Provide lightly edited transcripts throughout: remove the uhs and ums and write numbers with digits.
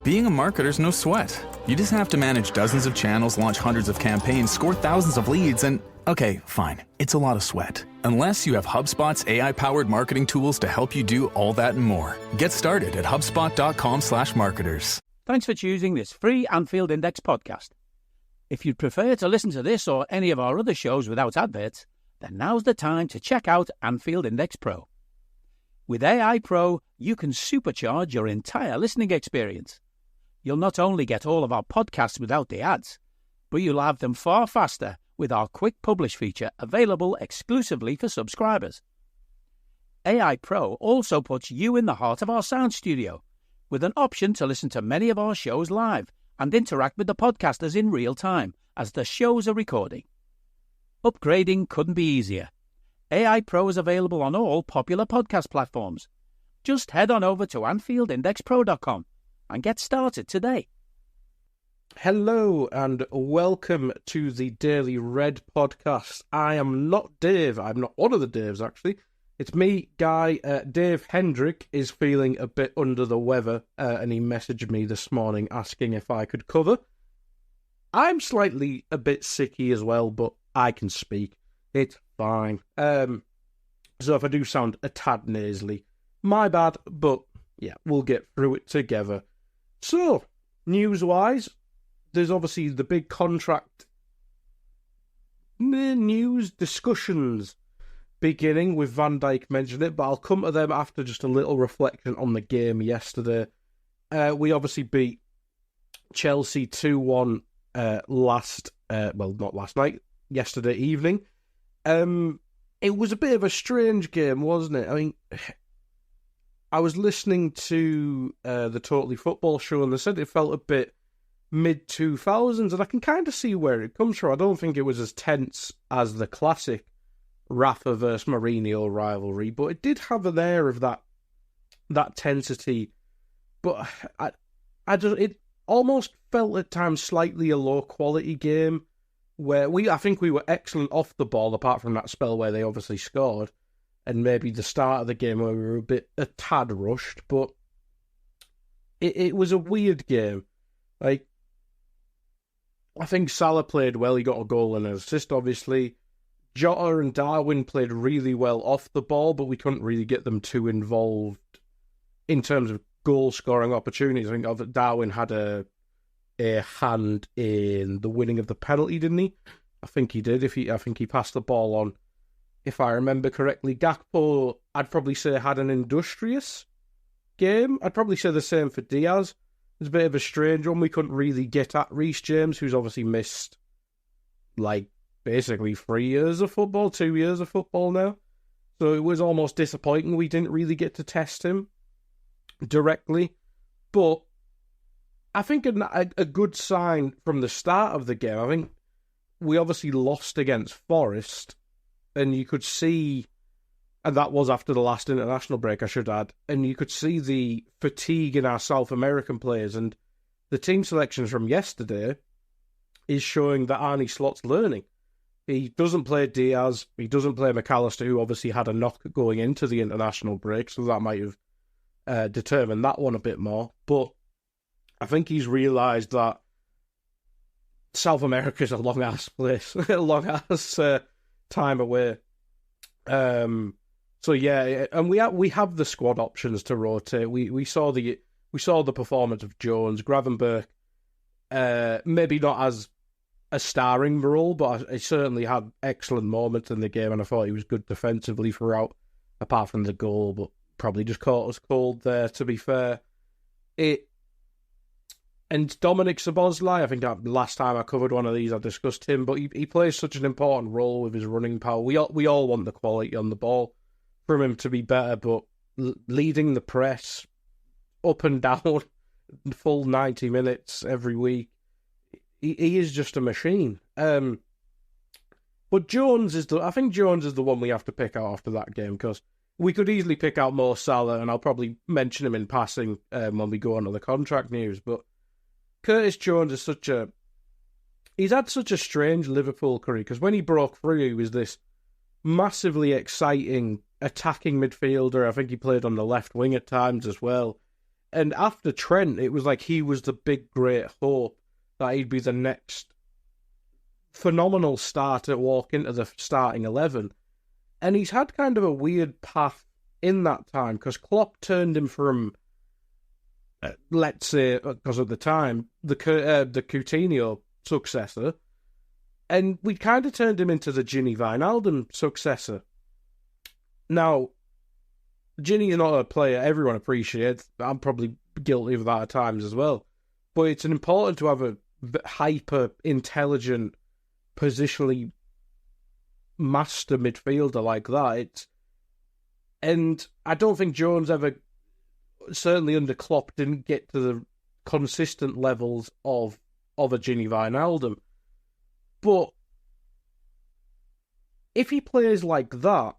Being a marketer's no sweat. You just have to manage dozens of channels, launch hundreds of campaigns, score thousands of leads, and okay, fine, it's a lot of sweat. Unless you have HubSpot's AI-powered marketing tools to help you do all that and more. Get started at HubSpot.com/marketers. Thanks for choosing this free Anfield Index podcast. If you'd prefer to listen to this or any of our other shows without adverts, then now's the time to check out Anfield Index Pro. With AI Pro, you can supercharge your entire listening experience. You'll not only get all of our podcasts without the ads, but you'll have them far faster with our Quick Publish feature available exclusively for subscribers. AI Pro also puts you in the heart of our sound studio, with an option to listen to many of our shows live and interact with the podcasters in real time as the shows are recording. Upgrading couldn't be easier. AI Pro is available on all popular podcast platforms. Just head on over to AnfieldIndexPro.com and get started today. Hello and welcome to the Daily Red podcast. I am not Dave. I'm not one of the Daves, actually. It's me, Guy. Dave Hendrick is feeling a bit under the weather, and he messaged me this morning asking if I could cover. I'm slightly a bit sicky as well, but I can speak. It's fine. So if I do sound a tad nasally, my bad, but yeah, we'll get through it together. So, news-wise, there's obviously the big contract news discussions beginning with Van Dijk mentioning it, but I'll come to them after just a little reflection on the game yesterday. We obviously beat Chelsea 2-1 not last night, yesterday evening. It was a bit of a strange game, wasn't it? I mean, I was listening to the Totally Football show and they said it felt a bit mid-2000s, and I can kind of see where it comes from. I don't think it was as tense as the classic Rafa versus Mourinho rivalry, but it did have an air of that tensity. But it almost felt at times slightly a low-quality game, where I think we were excellent off the ball, apart from that spell where they obviously scored, and maybe the start of the game where we were a tad rushed, but it was a weird game. Like, I think Salah played well, he got a goal and an assist, obviously. Jota and Darwin played really well off the ball, but we couldn't really get them too involved in terms of goal-scoring opportunities. I think Darwin had a hand in the winning of the penalty, didn't he? I think he did. I think he passed the ball on, if I remember correctly. Gakpo, I'd probably say, had an industrious game. I'd probably say the same for Diaz. It's a bit of a strange one. We couldn't really get at Reece James, who's obviously missed, basically 3 years of football, 2 years of football now. So it was almost disappointing we didn't really get to test him directly. But I think a good sign from the start of the game, I think we obviously lost against Forest, and you could see, and that was after the last international break, I should add, and you could see the fatigue in our South American players, and the team selections from yesterday is showing that Arne Slot's learning. He doesn't play Diaz, he doesn't play McAllister, who obviously had a knock going into the international break, so that might have determined that one a bit more, but I think he's realised that South America's a long-ass place, a long-ass time away. So yeah, and we have the squad options to rotate. We saw the performance of Jones, Gravenberch, maybe not as a starring role, but he certainly had excellent moments in the game, and I thought he was good defensively throughout, apart from the goal, but probably just caught us cold there, to be fair. And Dominic Szoboszlai, I think last time I covered one of these, I discussed him, but he plays such an important role with his running power. We all want the quality on the ball from him to be better, but leading the press up and down full 90 minutes every week, he is just a machine. But Jones I think Jones is the one we have to pick out after that game, because we could easily pick out Mo Salah, and I'll probably mention him in passing when we go on to the contract news, but Curtis Jones is he's had such a strange Liverpool career, because when he broke through, he was this massively exciting attacking midfielder. I think he played on the left wing at times as well. And after Trent, it was like he was the big, great hope that he'd be the next phenomenal starter to walk into the starting 11. And he's had kind of a weird path in that time because Klopp turned him from, let's say, because of the time, the Coutinho successor, and we kind of turned him into the Gini Wijnaldum successor. Now, Gini is not a player everyone appreciates. I'm probably guilty of that at times as well. But it's important to have a hyper-intelligent, positionally master midfielder like that. And I don't think Jones ever, certainly under Klopp, didn't get to the consistent levels of a Gini Wijnaldum. But if he plays like that,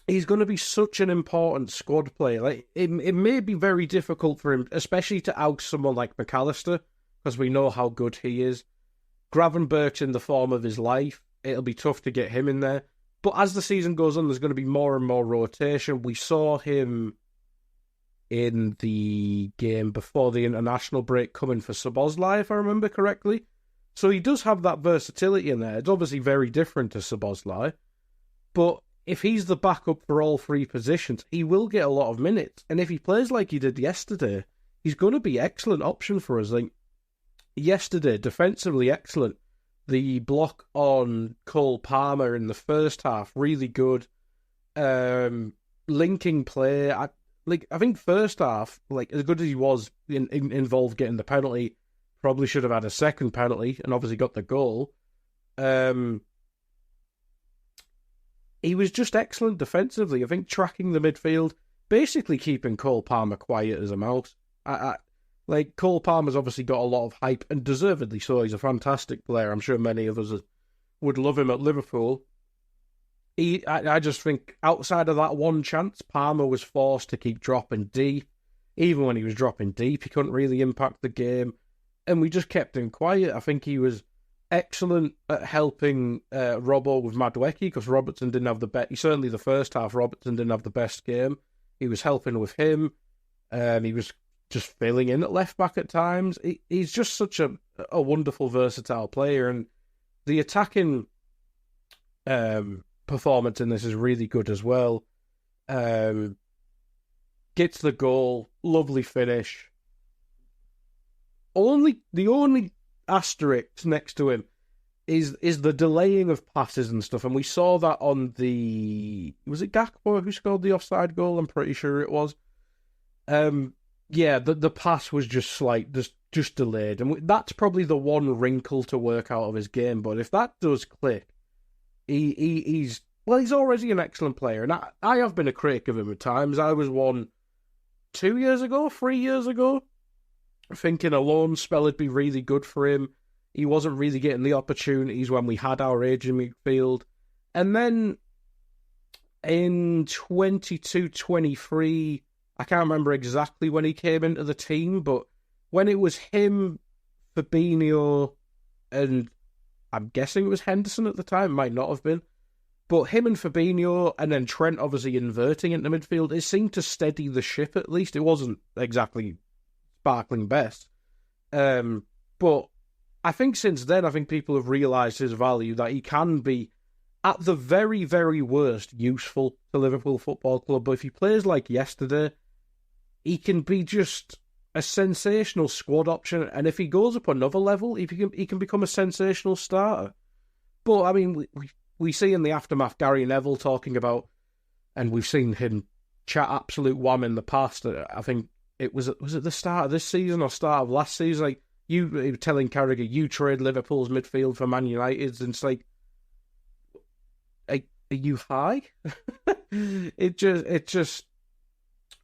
he's going to be such an important squad player. Like it may be very difficult for him, especially to oust someone like McAllister, because we know how good he is. Gravenberch's in the form of his life. It'll be tough to get him in there. But as the season goes on, there's going to be more and more rotation. We saw him in the game before the international break coming for Szoboszlai, if I remember correctly. So he does have that versatility in there. It's obviously very different to Szoboszlai. But if he's the backup for all three positions, he will get a lot of minutes. And if he plays like he did yesterday, he's going to be an excellent option for us. Like yesterday, defensively excellent. The block on Cole Palmer in the first half, really good. Linking play. I think first half, like as good as he was involved getting the penalty, probably should have had a second penalty and obviously got the goal. He was just excellent defensively. I think tracking the midfield, basically keeping Cole Palmer quiet as a mouse. Like Cole Palmer's obviously got a lot of hype, and deservedly so. He's a fantastic player. I'm sure many of us would love him at Liverpool. I just think outside of that one chance, Palmer was forced to keep dropping deep. Even when he was dropping deep, he couldn't really impact the game, and we just kept him quiet. I think he was excellent at helping Robbo with Madueke, because Robertson didn't have the best. Certainly the first half, Robertson didn't have the best game. He was helping with him. He was just filling in at left back at times. He's just such a wonderful, versatile player, and the attacking performance in this is really good as well. Gets the goal, lovely finish. The only asterisk next to him is the delaying of passes and stuff, and we saw that on was it Gakpo who scored the offside goal? I'm pretty sure it was. Yeah, the pass was just just delayed, and that's probably the one wrinkle to work out of his game. But if that does click, he's already an excellent player, and I have been a critic of him at times. I was one 3 years ago, thinking a loan spell would be really good for him. He wasn't really getting the opportunities when we had our aging midfield, and then in 22-23. I can't remember exactly when he came into the team, but when it was him, Fabinho, and I'm guessing it was Henderson at the time, might not have been, but him and Fabinho, and then Trent obviously inverting into midfield, it seemed to steady the ship at least. It wasn't exactly sparkling best. But I think since then, people have realised his value, that he can be, at the very, very worst, useful to Liverpool Football Club. But if he plays like yesterday, he can be just a sensational squad option, and if he goes up another level, he can become a sensational starter. But I mean, we see in the aftermath Gary Neville talking about, and we've seen him chat absolute wham in the past. I think it was at the start of this season or start of last season. Like you were telling Carragher, you trade Liverpool's midfield for Man United's, and it's like, are you high? It just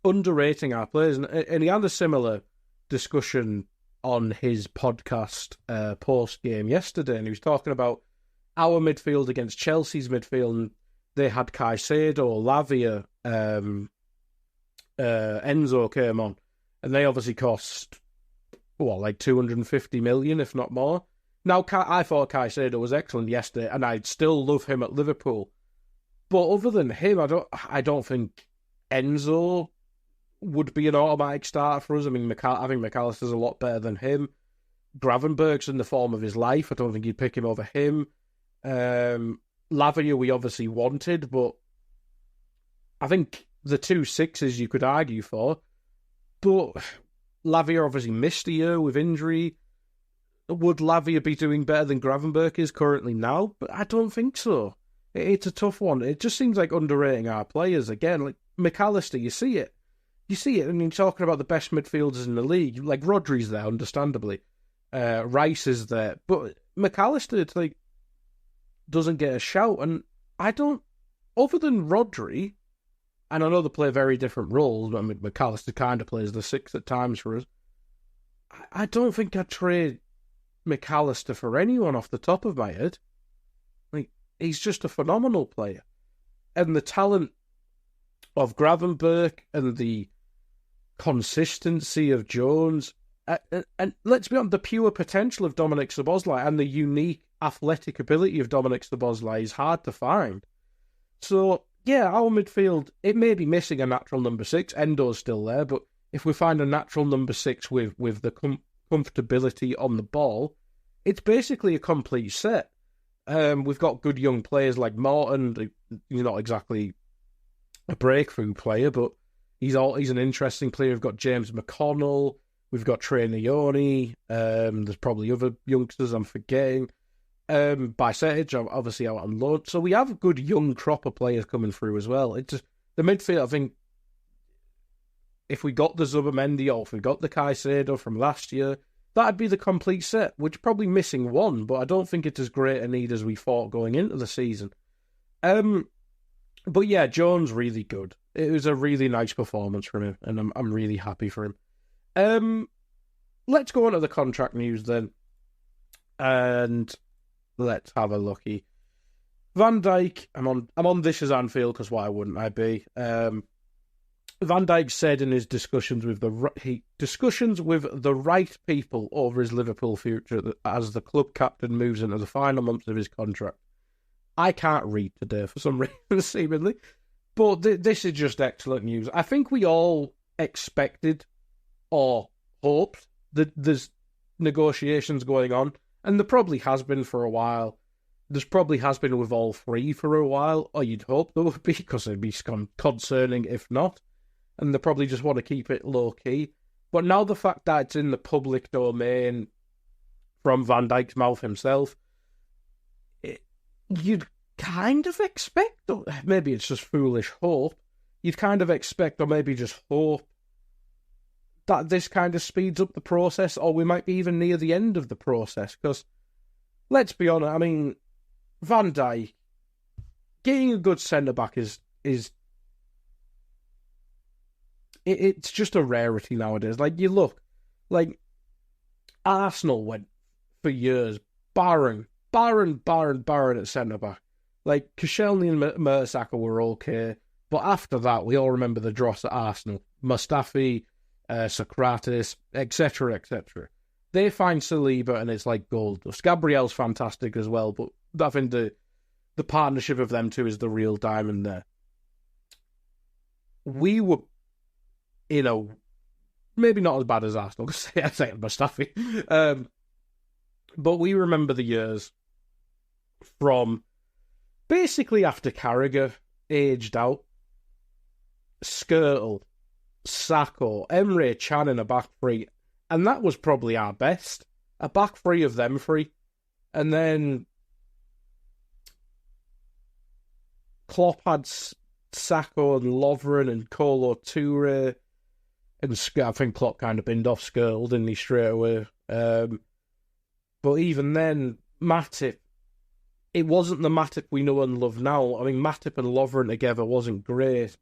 underrating our players, and he had a similar discussion on his podcast post game yesterday, and he was talking about our midfield against Chelsea's midfield, and they had Caicedo, Lavia, Enzo came on, and they obviously cost like 250 million, if not more. Now, I thought Caicedo was excellent yesterday, and I'd still love him at Liverpool. But other than him, I don't think Enzo would be an automatic starter for us. I mean, I think McAllister's a lot better than him. Gravenberg's in the form of his life. I don't think you'd pick him over him. Lavia we obviously wanted, but I think the 2 6s you could argue for. But Lavia obviously missed a year with injury. Would Lavia be doing better than Gravenberg is currently now? But I don't think so. It's a tough one. It just seems like underrating our players again. Like McAllister, you see it. And you're talking about the best midfielders in the league. Like Rodri's there, understandably. Rice is there. But McAllister, it's like, doesn't get a shout. And I don't, other than Rodri, and I know they play very different roles, but I mean, McAllister kind of plays the 6 at times for us. I don't think I'd trade McAllister for anyone off the top of my head. Like, he's just a phenomenal player. And the talent of Gravenberg and the consistency of Jones, and let's be honest, the pure potential of Dominic Szoboszlai and the unique athletic ability of Dominic Szoboszlai is hard to find. So, yeah, our midfield, it may be missing a natural number 6. Endo's still there, but if we find a natural number 6 with the comfortability on the ball, it's basically a complete set. We've got good young players like Morton. He's not exactly a breakthrough player, but he's an interesting player. We've got James McConnell. We've got Trey Nioni. There's probably other youngsters I'm forgetting. Bajcetic, obviously out on loan. So we have a good young crop of players coming through as well. It's just, the midfield, I think, if we got the Zubimendi or if we got the Caicedo from last year, that'd be the complete set, which probably missing one, but I don't think it's as great a need as we thought going into the season. But yeah, Jones really good. It was a really nice performance from him, and I'm really happy for him. Let's go on to the contract news then, and let's have a looky. Van Dijk, I'm on This Is Anfield because why wouldn't I be? Van Dijk said in his discussions with the right people over his Liverpool future as the club captain moves into the final months of his contract. I can't read today for some reason, seemingly, but this is just excellent news. I think we all expected or hoped that there's negotiations going on, and there probably has been for a while. There's probably has been with all three for a while, or you'd hope there would be, because it'd be concerning if not. And they probably just want to keep it low-key. But now the fact that it's in the public domain from Van Dijk's mouth himself, you'd kind of expect, or maybe it's just foolish hope, you'd kind of expect, or maybe just hope, that this kind of speeds up the process, or we might be even near the end of the process. Because, let's be honest, I mean, Van Dijk, getting a good centre-back is it's just a rarity nowadays. Like, you look, like, Arsenal went for years, barren at centre-back. Like, Koscielny and Mertesacker were okay, but after that, we all remember the dross at Arsenal. Mustafi, Socrates, etc., etc. They find Saliba, and it's like gold dust. Gabriel's fantastic as well, but I think the partnership of them two is the real diamond there. We were, maybe not as bad as Arsenal, because I say Mustafi. But we remember the years from basically after Carragher aged out, Skrtel, Sakho, Emre Can in a back three, and that was probably our best. A back three of them three. And then Klopp had Sakho and Lovren and Kolo Toure, and I think Klopp kind of binned off Skrtel, didn't he, straight away? But even then, Matip, it wasn't the Matip we know and love now. I mean, Matip and Lovren together wasn't great.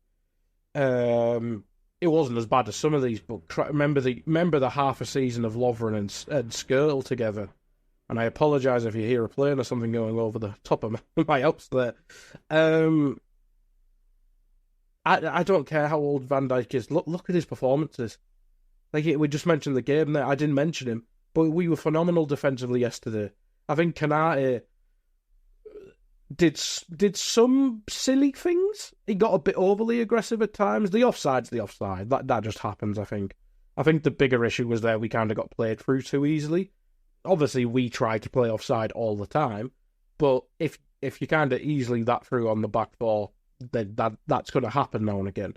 It wasn't as bad as some of these, but remember the half a season of Lovren and Skrtel together. And I apologise if you hear a plane or something going over the top of my house there. I don't care how old Van Dijk is. Look at his performances. Like, we just mentioned the game there. I didn't mention him, but we were phenomenal defensively yesterday. I think Kanate, did some silly things. He got a bit overly aggressive at times. The offside's the offside. That just happens, I think. I think the bigger issue was there we kind of got played through too easily. Obviously, we try to play offside all the time, but if you kind of easily that through on the back four, then that's going to happen now and again.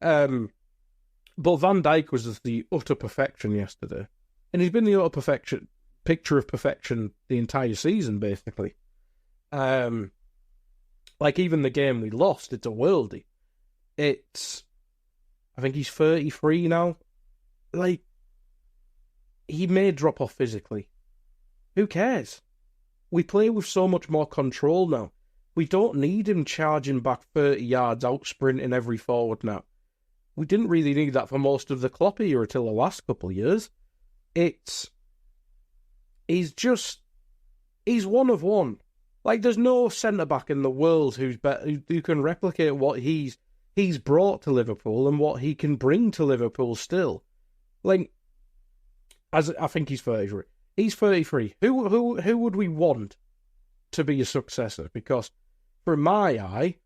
But Van Dijk was just the utter perfection yesterday. And he's been the utter picture of perfection the entire season, basically. Like, even the game we lost, it's a worldie. I think he's 33 now. Like, he may drop off physically. Who cares? We play with so much more control now. We don't need him charging back 30 yards, out sprinting every forward now. We didn't really need that for most of the Klopp era till the last couple of years. He's one of one. Like, there's no centre-back in the world who can replicate what he's brought to Liverpool and what he can bring to Liverpool still. Like, I think he's 33. He's 33. Who would we want to be a successor? Because, from my eye,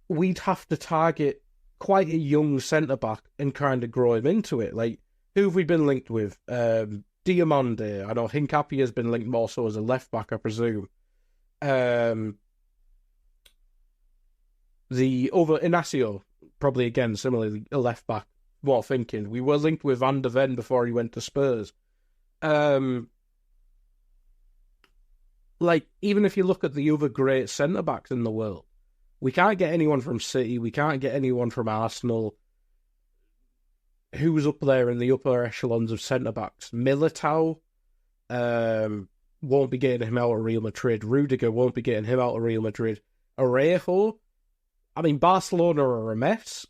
we'd have to target quite a young centre-back and kind of grow him into it. Like, who have we been linked with? Diamande. I know Hincapié has been linked more so as a left-back, I presume. The other, Inacio, probably again, similarly, a left-back. More thinking. We were linked with Van de Ven before he went to Spurs. Like, even if you look at the other great centre-backs in the world, we can't get anyone from City, we can't get anyone from Arsenal. Who's up there in the upper echelons of centre-backs? Militao won't be getting him out of Real Madrid. Rudiger won't be getting him out of Real Madrid. Arejo, I mean, Barcelona are a mess,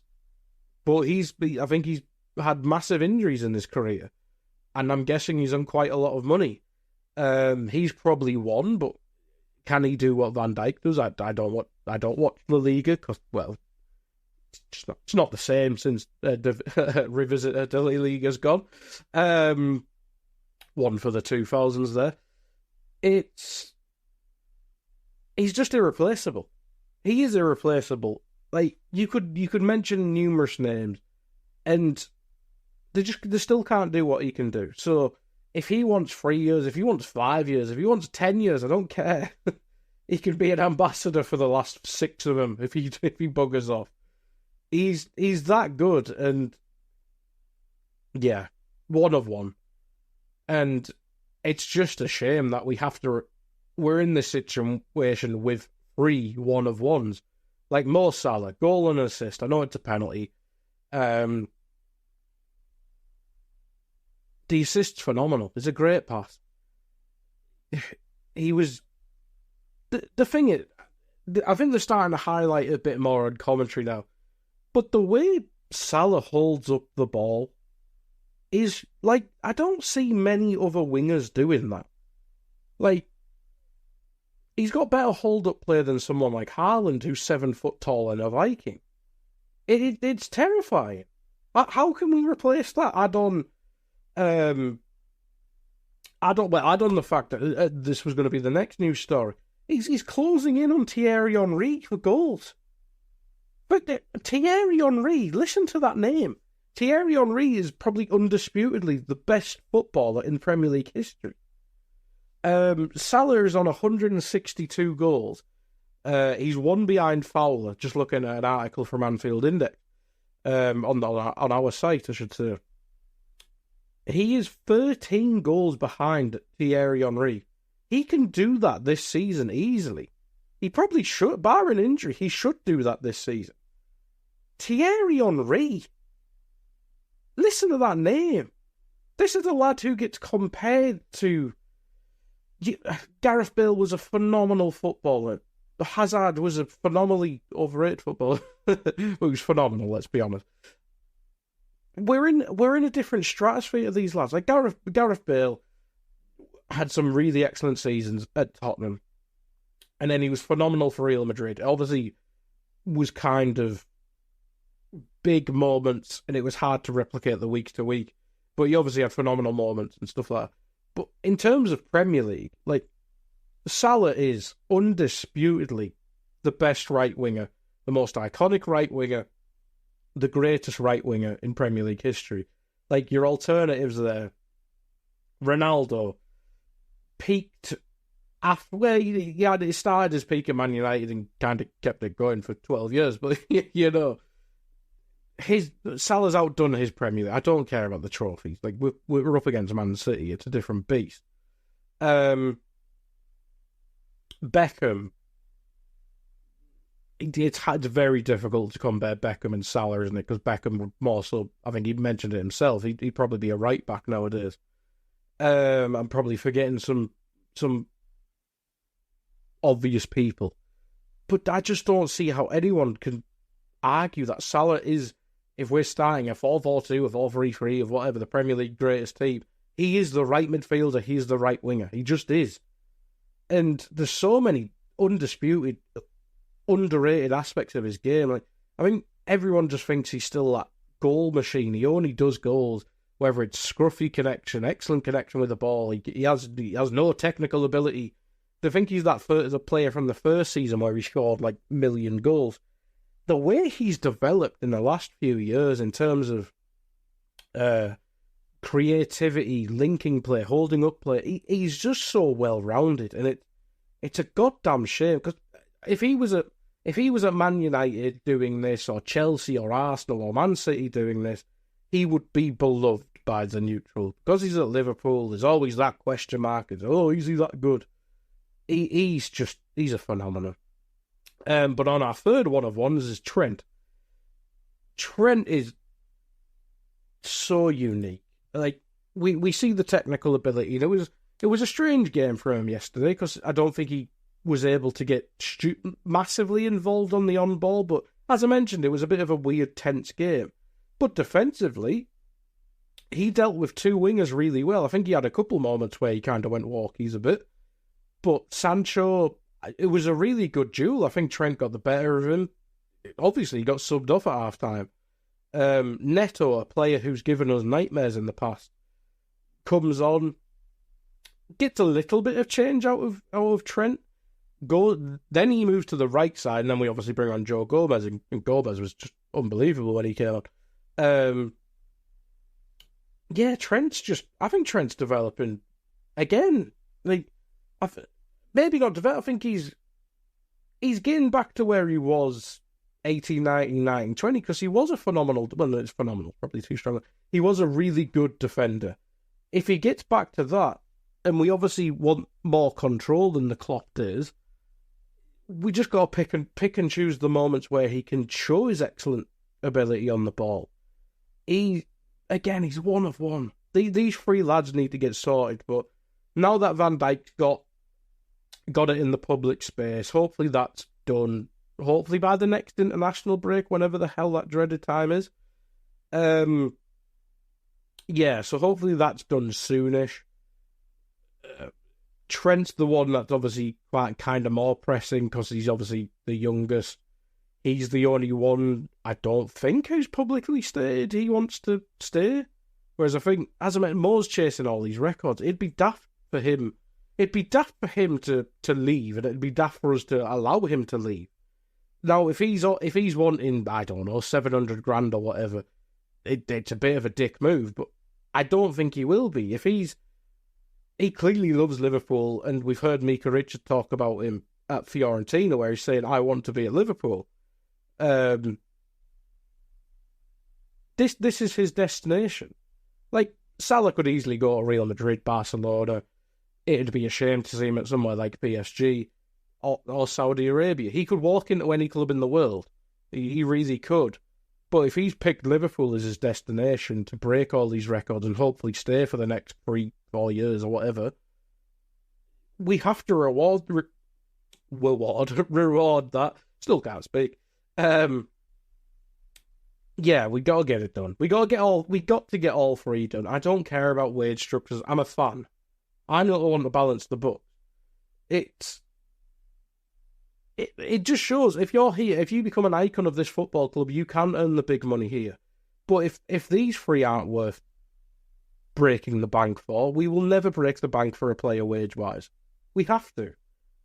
but I think he's had massive injuries in his career, and I'm guessing he's on quite a lot of money. He's probably one, but can he do what Van Dijk does? I don't watch La Liga because, well, it's not the same since Revisited La Liga's gone. One for the 2000s there. He's just irreplaceable. He is irreplaceable. Like, you could mention numerous names, and they still can't do what he can do. So if he wants 3 years, if he wants 5 years, if he wants 10 years, I don't care. He can be an ambassador for the last 6 of them if he buggers off. He's that good, and yeah, one of one. And it's just a shame that we're in this situation with 3 one of ones. Like Mo Salah, goal and assist. I know it's a penalty. The assist's phenomenal. It's a great pass. He was... The thing is, I think they're starting to highlight it a bit more on commentary now. But the way Salah holds up the ball is, like, I don't see many other wingers doing that. Like, he's got better hold-up play than someone like Haaland, who's 7 foot tall and a Viking. It's terrifying. How can we replace that? Add on the fact that this was going to be the next news story. He's closing in on Thierry Henry for goals. But Thierry Henry, listen to that name. Thierry Henry is probably undisputedly the best footballer in Premier League history. Salah is on 162 goals. He's one behind Fowler, just looking at an article from Anfield Index. On our site, I should say. He is 13 goals behind Thierry Henry. He can do that this season easily. He probably should, barring injury, he should do that this season. Thierry Henry. Listen to that name. This is the lad who gets compared to... Gareth Bale was a phenomenal footballer. Hazard was a phenomenally overrated footballer. He was phenomenal, let's be honest. We're in a different stratosphere of these lads. Like Gareth Bale had some really excellent seasons at Tottenham, and then he was phenomenal for Real Madrid. Obviously, was kind of big moments, and it was hard to replicate the week to week. But he obviously had phenomenal moments and stuff like that. But in terms of Premier League, like, Salah is undisputedly the best right winger, the most iconic right winger, the greatest right winger in Premier League history. Like, your alternatives there, Ronaldo peaked after he started his peak at Man United and kind of kept it going for 12 years, but Salah's outdone his Premier League. I don't care about the trophies. Like, we're up against Man City. It's a different beast. Beckham, it's very difficult to compare Beckham and Salah, isn't it? Because Beckham more so, I think he mentioned it himself, he'd probably be a right back nowadays. I'm probably forgetting some obvious people, but I just don't see how anyone can argue that Salah is, if we're starting a 4-4-2, a 4-3-3, of whatever, the Premier League greatest team, he is the right midfielder, he's the right winger, he just is. And there's so many undisputed, underrated aspects of his game. Like, I think everyone just thinks he's still that goal machine. He only does goals, whether it's scruffy connection, excellent connection with the ball. He has no technical ability. They think he's that the player from the first season where he scored like a million goals. The way he's developed in the last few years in terms of creativity, linking play, holding up play, he's just so well rounded, and it's a goddamn shame, because if he was at Man United doing this, or Chelsea or Arsenal or Man City doing this, he would be beloved by the neutral. Because he's at Liverpool, there's always that question mark. Is he that good? He's a phenomenon. But on our third one of ones is Trent. Trent is so unique. Like, we see the technical ability. It was a strange game for him yesterday, because I don't think he was able to get massively involved on the on-ball, but as I mentioned, it was a bit of a weird, tense game. But defensively, he dealt with two wingers really well. I think he had a couple moments where he kind of went walkies a bit. But Sancho, it was a really good duel. I think Trent got the better of him. Obviously, he got subbed off at half-time. Neto, a player who's given us nightmares in the past, comes on, gets a little bit of change out of Trent. Then he moves to the right side, and then we obviously bring on Joe Gomez, and Gomez was just unbelievable when he came on. I think Trent's developing again. Like, maybe not developing. I think he's getting back to where he was 18, 19, 19, 20, because he was a phenomenal, well, it's phenomenal, probably too strong. He was a really good defender. If he gets back to that, and we obviously want more control than the Klopp days, we just got to pick and choose the moments where he can show his excellent ability on the ball. He's one of one. These three lads need to get sorted, but now that Van Dijk's got it in the public space, hopefully that's done. Hopefully by the next international break, whenever the hell that dreaded time is. So hopefully that's done soonish. Trent's the one that's obviously quite kind of more pressing, because he's obviously the youngest. He's the only one, I don't think, who's publicly stated he wants to stay. Whereas I think, as I mentioned, Mo's chasing all these records. It'd be daft for him. It'd be daft for him to leave, and it'd be daft for us to allow him to leave. Now, if he's wanting, I don't know, 700 grand or whatever, it's a bit of a dick move, but I don't think he will be. He clearly loves Liverpool, and we've heard Mika Richard talk about him at Fiorentina, where he's saying, I want to be at Liverpool. This is his destination. Like, Salah could easily go to Real Madrid, Barcelona. It'd be a shame to see him at somewhere like PSG or Saudi Arabia. He could walk into any club in the world. He really could. But if he's picked Liverpool as his destination to break all these records and hopefully stay for the next 3-4 years or whatever, we have to reward that. Still can't speak. We got to get it done. We got to get all three done. I don't care about wage structures. I'm a fan. I'm not the one to balance the book. It just shows, if you're here, if you become an icon of this football club, you can earn the big money here. But if these three aren't worth breaking the bank for, we will never break the bank for a player wage-wise. We have to.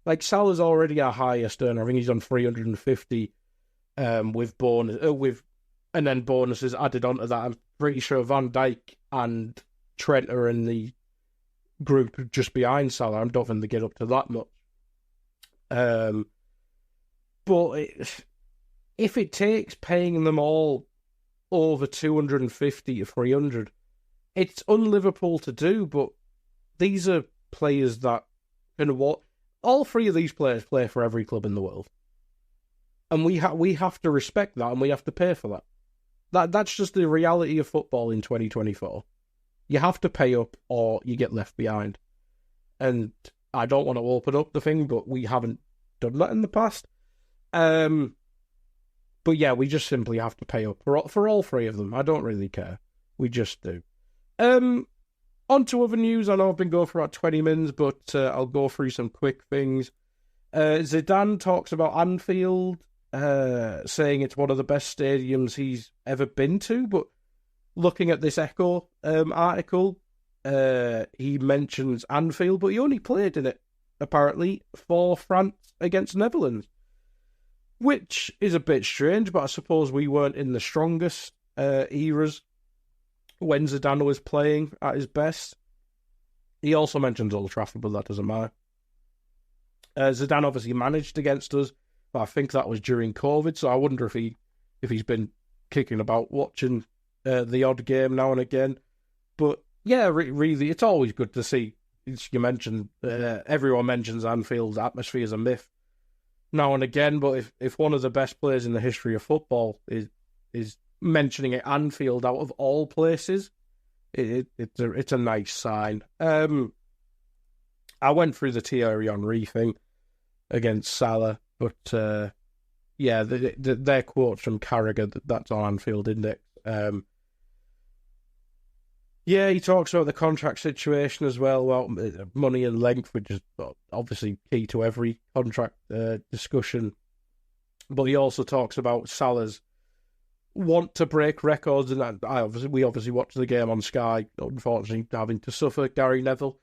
Like, Salah's already our highest earner. I think he's on 350 with bonus, and then bonuses added onto that. I'm pretty sure Van Dijk and Trent are in the group just behind Salah. I don't think they get up to that much. But if it takes paying them all over 250 to 300, it's un-Liverpool to do, but these are players that all three of these players play for every club in the world. And we have to respect that, and we have to pay for that. That's just the reality of football in 2024. You have to pay up or you get left behind. And I don't want to open up the thing, but we haven't done that in the past. But yeah, we just simply have to pay up for all three of them. I don't really care. We just do. On to other news. I know I've been going for about 20 minutes, but I'll go through some quick things. Zidane talks about Anfield, saying it's one of the best stadiums he's ever been to. But looking at this Echo article, he mentions Anfield, but he only played in it, apparently, for France against Netherlands, which is a bit strange, but I suppose we weren't in the strongest eras when Zidane was playing at his best. He also mentions Old Trafford, but that doesn't matter. Zidane obviously managed against us, but I think that was during COVID, so I wonder if he's been kicking about watching the odd game now and again. But yeah, really, it's always good to see. You mentioned, everyone mentions Anfield's atmosphere as a myth now and again, but if one of the best players in the history of football is mentioning it, Anfield out of all places, it's a nice sign. I went through the Thierry Henry thing against Salah, but yeah, their quotes from Carragher, that's on Anfield Index. Yeah, he talks about the contract situation as well, about money and length, which is obviously key to every contract discussion. But he also talks about Salah's want to break records, and we obviously watched the game on Sky, unfortunately having to suffer Gary Neville.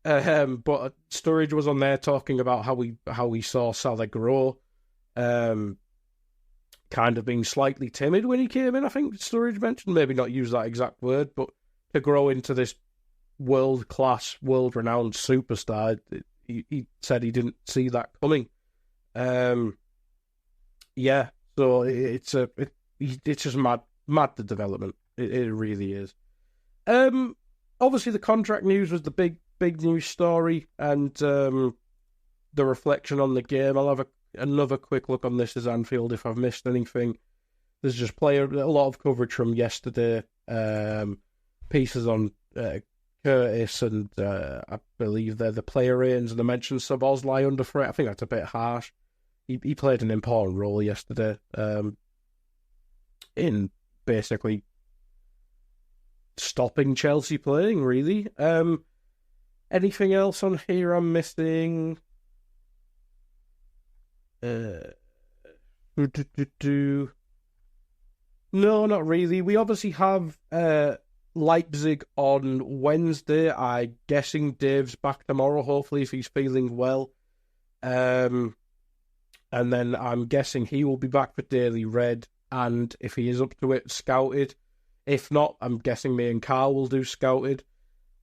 But Sturridge was on there talking about how we saw Salah grow, kind of being slightly timid when he came in. I think Sturridge mentioned, maybe not use that exact word, but to grow into this world-class, world-renowned superstar, he said he didn't see that coming. Yeah, so it's just mad the development. It really is. Obviously the contract news was the big news story, and the reflection on the game. I'll have another quick look on this as Anfield if I've missed anything. There's just a lot of coverage from yesterday. Pieces on Curtis and I believe they're the player ratings, and they mentioned Szoboszlai under threat. I think that's a bit harsh. He played an important role yesterday in basically stopping Chelsea playing, really. Anything else on here I'm missing? No, not really. We obviously have Leipzig on Wednesday. I'm guessing Dave's back tomorrow, hopefully, if he's feeling well. And then I'm guessing he will be back for Daily Red, and if he is up to it, Scouted. If not, I'm guessing me and Carl will do Scouted.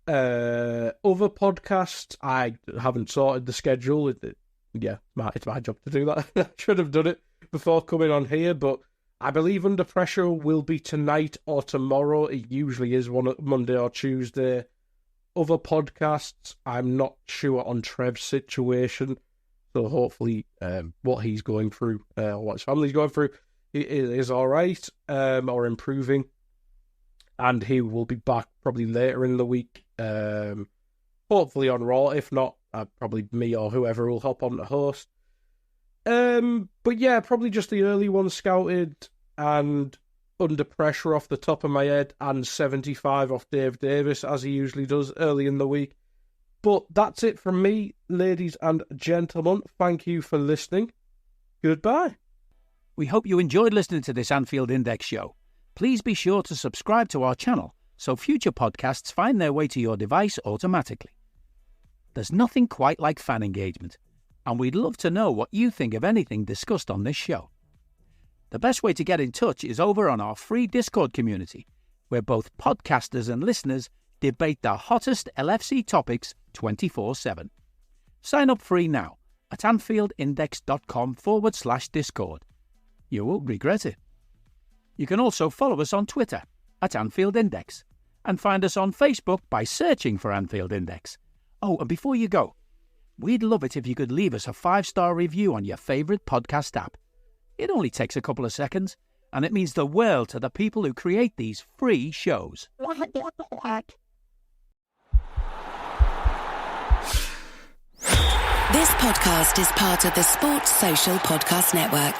Other podcasts, I haven't sorted the schedule. It's my job to do that. I should have done it before coming on here, but I believe Under Pressure will be tonight or tomorrow. It usually is one Monday or Tuesday. Other podcasts, I'm not sure on Trev's situation. So hopefully what he's going through, what his family's going through, is all right, or improving. And he will be back probably later in the week, hopefully on Raw. If not, probably me or whoever will hop on to host. But yeah, probably just the early ones Scouted and Under Pressure off the top of my head, and 75 off Dave Davis, as he usually does early in the week. But that's it from me, ladies and gentlemen. Thank you for listening. Goodbye. We hope you enjoyed listening to this Anfield Index show. Please be sure to subscribe to our channel so future podcasts find their way to your device automatically. There's nothing quite like fan engagement. and we'd love to know what you think of anything discussed on this show. The best way to get in touch is over on our free Discord community, where both podcasters and listeners debate the hottest LFC topics 24/7. Sign up free now at AnfieldIndex.com/Discord. You won't regret it. You can also follow us on Twitter at Anfield Index and find us on Facebook by searching for Anfield Index. Oh, and before you go, we'd love it if you could leave us a 5-star review on your favourite podcast app. It only takes a couple of seconds, and it means the world to the people who create these free shows. This podcast is part of the Sports Social Podcast Network.